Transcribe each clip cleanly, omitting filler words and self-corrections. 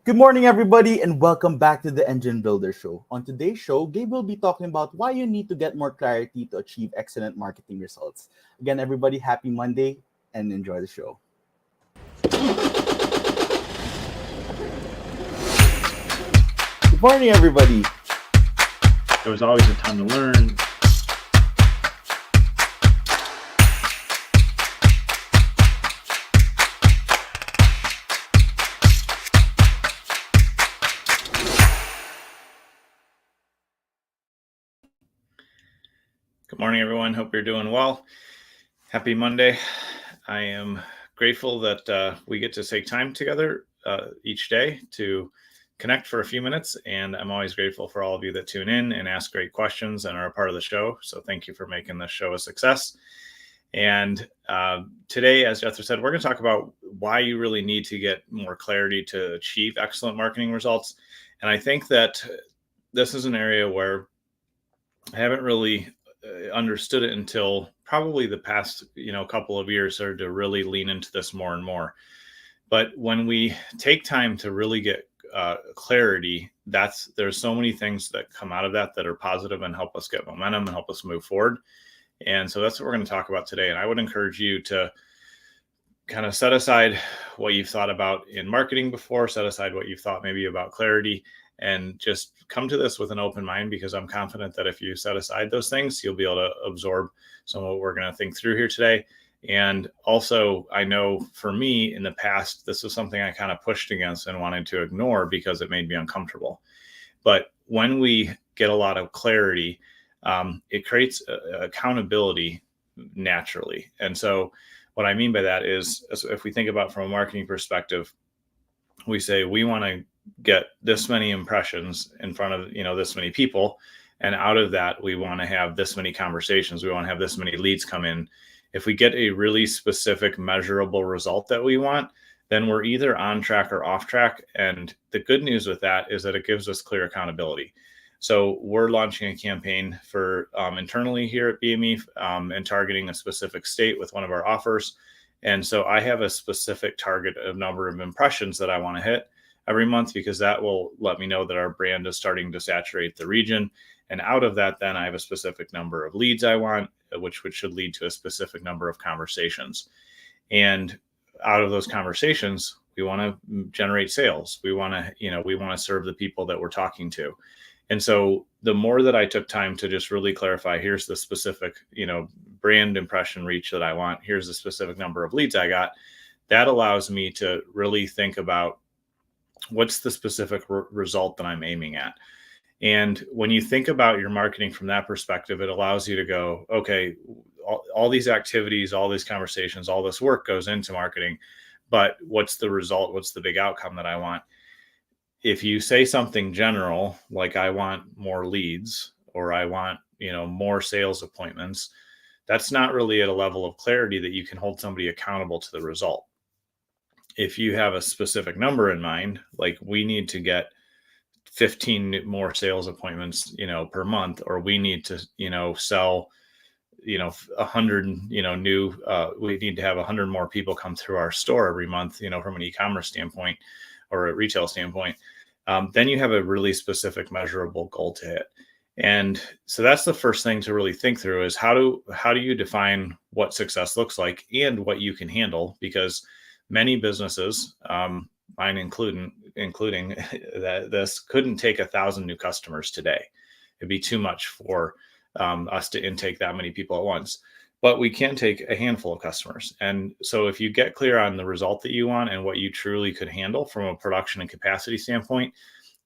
Good morning, everybody, and welcome back to the Engine Builder Show. On today's show, Gabe will be talking about why you need to get more clarity to achieve excellent marketing results. Again, everybody, happy Monday and enjoy the show. Good morning, everybody. There was always a ton to learn. Good morning, everyone. Hope you're doing well. Happy Monday. I am grateful that we get to take time together each day to connect for a few minutes. And I'm always grateful for all of you that tune in and ask great questions and are a part of the show. So thank you for making this show a success. And today, as Jethro said, we're going to talk about why you really need to get more clarity to achieve excellent marketing results. And I think that this is an area where I haven't really understood it until probably the past, couple of years, started to really lean into this more and more. But when we take time to really get clarity, there's so many things that come out of that are positive and help us get momentum and help us move forward. And so that's what we're going to talk about today. And I would encourage you to kind of set aside what you've thought about in marketing before, set aside what you've thought maybe about clarity, and just come to this with an open mind, because I'm confident that if you set aside those things, you'll be able to absorb some of what we're going to think through here today. And also, I know for me in the past, this was something I kind of pushed against and wanted to ignore because it made me uncomfortable. But when we get a lot of clarity, it creates accountability naturally. And so what I mean by that is, if we think about from a marketing perspective, we say we want to get this many impressions in front of this many people, and out of that we want to have this many conversations, we want to have this many leads come in. If we get a really specific measurable result that we want, then we're either on track or off track. And the good news with that is that it gives us clear accountability. So we're launching a campaign for internally here at BME and targeting a specific state with one of our offers. And so I have a specific target of number of impressions that I want to hit every month, because that will let me know that our brand is starting to saturate the region. And out of that, then I have a specific number of leads I want, which should lead to a specific number of conversations. And out of those conversations, we want to generate sales. We want to serve the people that we're talking to. And so the more that I took time to just really clarify, here's the specific, brand impression reach that I want, here's the specific number of leads I got, that allows me to really think about what's the specific result that I'm aiming at. And when you think about your marketing from that perspective, it allows you to go, okay, all these activities, all these conversations, all this work goes into marketing, but what's the result? What's the big outcome that I want? If you say something general, like I want more leads, or I want, more sales appointments, that's not really at a level of clarity that you can hold somebody accountable to the result. If you have a specific number in mind, like we need to get 15 more sales appointments, per month, or we need to, sell, 100, new, we need to have 100 more people come through our store every month, from an e-commerce standpoint or a retail standpoint, then you have a really specific measurable goal to hit. And so that's the first thing to really think through, is how do you define what success looks like and what you can handle? Because many businesses, mine including that this couldn't take 1,000 new customers today. It'd be too much for us to intake that many people at once. But we can take a handful of customers. And so if you get clear on the result that you want and what you truly could handle from a production and capacity standpoint,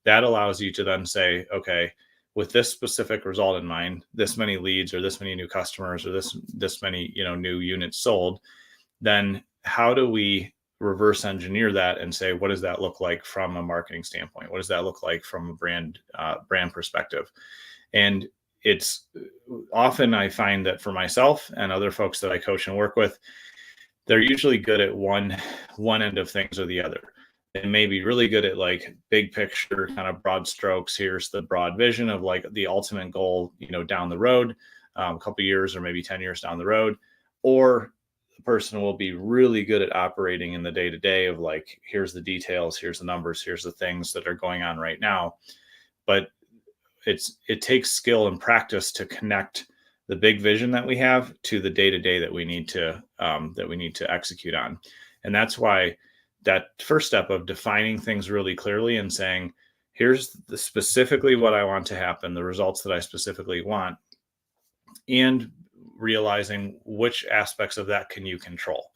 that allows you to then say, okay, with this specific result in mind, this many leads or this many new customers or this many, new units sold, then how do we reverse engineer that and say, what does that look like from a marketing standpoint? What does that look like from a brand perspective? And it's often, I find that for myself and other folks that I coach and work with, they're usually good at one end of things or the other. They may be really good at like big picture, kind of broad strokes. Here's the broad vision of like the ultimate goal, down the road, a couple years or maybe 10 years down the road. Or the person will be really good at operating in the day-to-day of like, here's the details, here's the numbers, here's the things that are going on right now. But it takes skill and practice to connect the big vision that we have to the day-to-day that we need to execute on. And that's why that first step of defining things really clearly and saying, here's specifically what I want to happen, the results that I specifically want, and realizing which aspects of that can you control.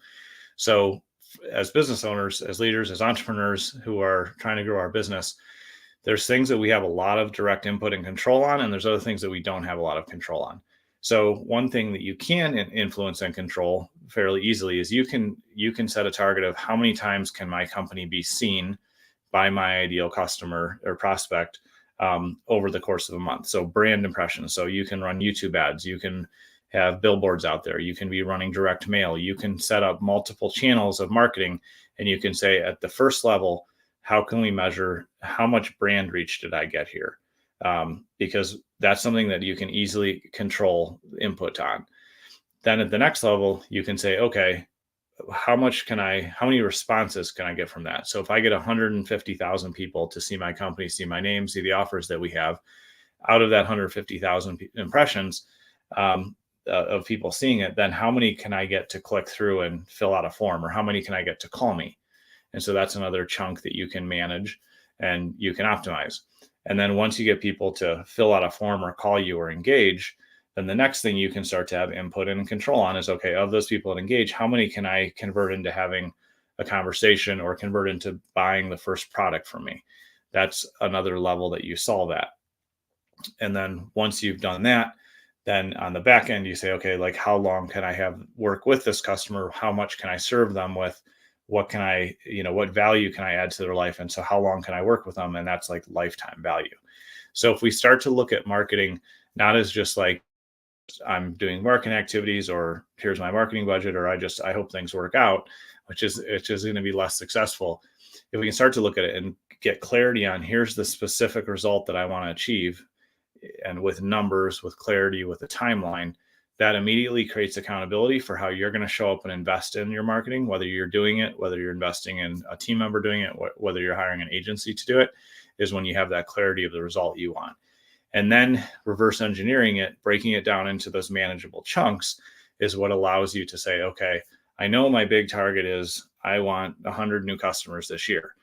So as business owners, as leaders, as entrepreneurs who are trying to grow our business, there's things that we have a lot of direct input and control on, and there's other things that we don't have a lot of control on. So one thing that you can influence and control fairly easily is you can set a target of how many times can my company be seen by my ideal customer or prospect over the course of a month. So brand impressions. So you can run YouTube ads, you can have billboards out there, you can be running direct mail, you can set up multiple channels of marketing, and you can say at the first level, how can we measure how much brand reach did I get here? Because that's something that you can easily control input on. Then at the next level, you can say, okay, how many responses can I get from that? So if I get 150,000 people to see my company, see my name, see the offers that we have, out of that 150,000 impressions of people seeing it, then how many can I get to click through and fill out a form, or how many can I get to call me? And so that's another chunk that you can manage and you can optimize. And then once you get people to fill out a form or call you or engage, then the next thing you can start to have input and control on is, okay, of those people that engage, how many can I convert into having a conversation or convert into buying the first product from me? That's another level that you solve at. And then once you've done that, then on the back end, you say, okay, like how long can I have work with this customer? How much can I serve them with? What can I, what value can I add to their life? And so how long can I work with them? And that's like lifetime value. So if we start to look at marketing, not as just like I'm doing marketing activities, or here's my marketing budget, or I hope things work out, which is going to be less successful. If we can start to look at it and get clarity on here's the specific result that I want to achieve, and with numbers, with clarity, with a timeline, that immediately creates accountability for how you're going to show up and invest in your marketing, whether you're doing it, whether you're investing in a team member doing it, whether you're hiring an agency to do it, is when you have that clarity of the result you want. And then reverse engineering it, breaking it down into those manageable chunks, is what allows you to say, okay, I know my big target is I want 100 new customers this year.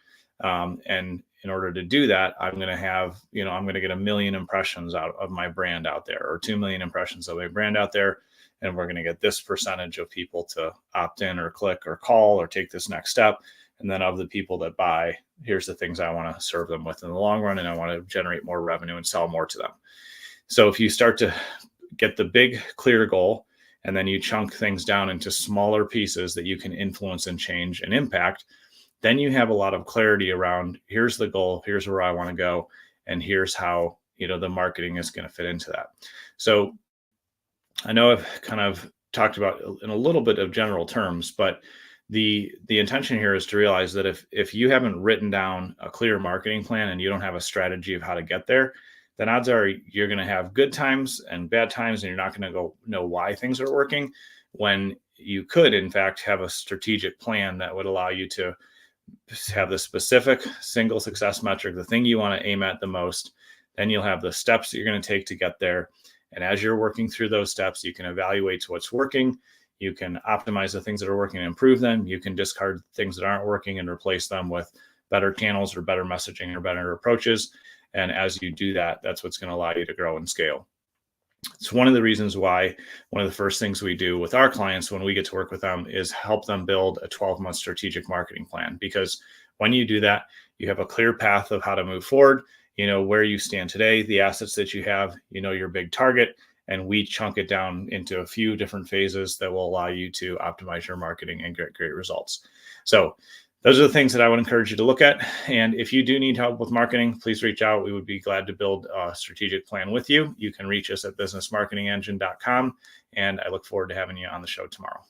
And in order to do that, I'm going to have, I'm going to get 1 million impressions out of my brand out there, or 2 million impressions of my brand out there. And we're going to get this percentage of people to opt in or click or call or take this next step. And then of the people that buy, here's the things I want to serve them with in the long run. And I want to generate more revenue and sell more to them. So if you start to get the big, clear goal, and then you chunk things down into smaller pieces that you can influence and change and impact, then you have a lot of clarity around here's the goal, here's where I want to go, and here's how, the marketing is going to fit into that. So I know I've kind of talked about in a little bit of general terms, but the intention here is to realize that if you haven't written down a clear marketing plan and you don't have a strategy of how to get there, then odds are you're going to have good times and bad times, and you're not going to know why things are working, when you could, in fact, have a strategic plan that would allow you to have the specific single success metric, the thing you want to aim at the most. Then you'll have the steps that you're going to take to get there. And as you're working through those steps, you can evaluate what's working. You can optimize the things that are working and improve them. You can discard things that aren't working and replace them with better channels or better messaging or better approaches. And as you do that, that's what's going to allow you to grow and scale. It's one of the reasons why one of the first things we do with our clients when we get to work with them is help them build a 12-month strategic marketing plan. Because when you do that, you have a clear path of how to move forward, where you stand today, the assets that you have, your big target, and we chunk it down into a few different phases that will allow you to optimize your marketing and get great results. So those are the things that I would encourage you to look at. And if you do need help with marketing, please reach out. We would be glad to build a strategic plan with you. You can reach us at businessmarketingengine.com. And I look forward to having you on the show tomorrow.